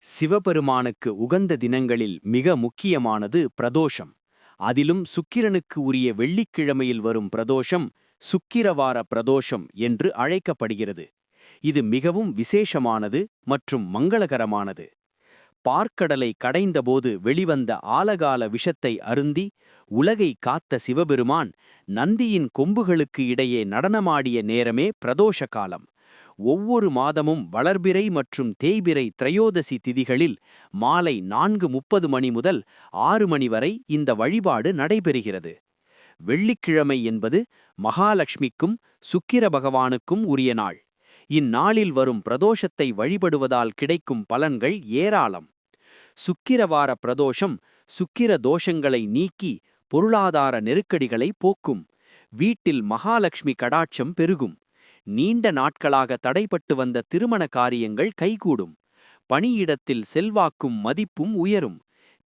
சிவபெருமானுக்கு உகந்த தினங்களில் மிக முக்கியமானது பிரதோஷம். அதிலும் சுக்கிரனுக்கு உரிய வெள்ளிக்கிழமையில் வரும் பிரதோஷம் சுக்கிரவார பிரதோஷம் என்று அழைக்கப்படுகிறது. இது மிகவும் விசேஷமானது மற்றும் மங்களகரமானது. பார்க்கடலை கடைந்தபோது வெளிவந்த ஆலகால விஷத்தை அருந்தி உலகை காத்த சிவபெருமான் நந்தியின் கொம்புகளுக்கு இடையே நடனமாடிய நேரமே பிரதோஷ காலம். ஒவ்வொரு மாதமும் வளர்பிறை மற்றும் தேய்பிறை திரையோதசி திதிகளில் மாலை 4:30 மணி முதல் 6 மணி வரை இந்த வழிபாடு நடைபெறுகிறது. வெள்ளிக்கிழமை என்பது மகாலட்சுமிக்கும் சுக்கிர பகவானுக்கும் உரிய நாள். இந்நாளில் வரும் பிரதோஷத்தை வழிபடுவதால் கிடைக்கும் பலன்கள் ஏராளம். சுக்கிரவார பிரதோஷம் சுக்கிர தோஷங்களை நீக்கி பொருளாதார நெருக்கடிகளை போக்கும். வீட்டில் மகாலட்சுமி கடாட்சம் பெருகும். நீண்ட நாட்களாக தடைப்பட்டு வந்த திருமண காரியங்கள் கைகூடும். பணியிடத்தில் செல்வாக்கும் மதிப்பும் உயரும்.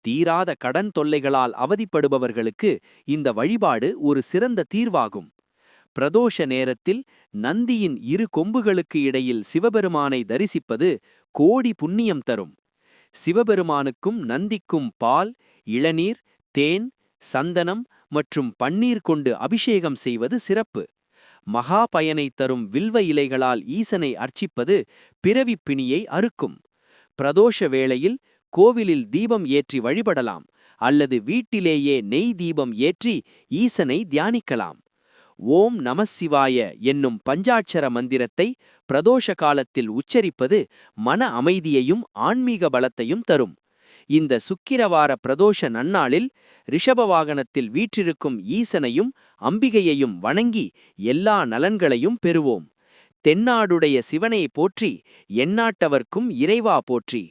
தீராத கடன் தொல்லைகளால் அவதிப்படுபவர்களுக்கு இந்த வழிபாடு ஒரு சிறந்த தீர்வாகும். பிரதோஷ நேரத்தில் நந்தியின் இரு கொம்புகளுக்கு இடையில் சிவபெருமானை தரிசிப்பது கோடி புண்ணியம் தரும். சிவபெருமானுக்கும் நந்திக்கும் பால், இளநீர், தேன், சந்தனம் மற்றும் பன்னீர் கொண்டு அபிஷேகம் செய்வது சிறப்பு. மகா பயனை தரும் வில்வ இலைகளால் ஈசனை அர்ச்சிப்பது பிறவிப் பிணியை அறுக்கும். பிரதோஷ வேளையில் கோவிலில் தீபம் ஏற்றி வழிபடலாம் அல்லது வீட்டிலேயே நெய் தீபம் ஏற்றி ஈசனை தியானிக்கலாம். ஓம் நமசிவாய என்னும் பஞ்சாட்சர மந்திரத்தை பிரதோஷ காலத்தில் உச்சரிப்பது மன அமைதியையும் ஆன்மீக பலத்தையும் தரும். இந்த சுக்கிரவார பிரதோஷ நன்னாளில் ரிஷப வாகனத்தில் வீற்றிருக்கும் ஈசனையும் அம்பிகையையும் வணங்கி எல்லா நலன்களையும் பெறுவோம். தென்னாடுடைய சிவனை போற்றி, எந்நாட்டவர்க்கும் இறைவா போற்றி.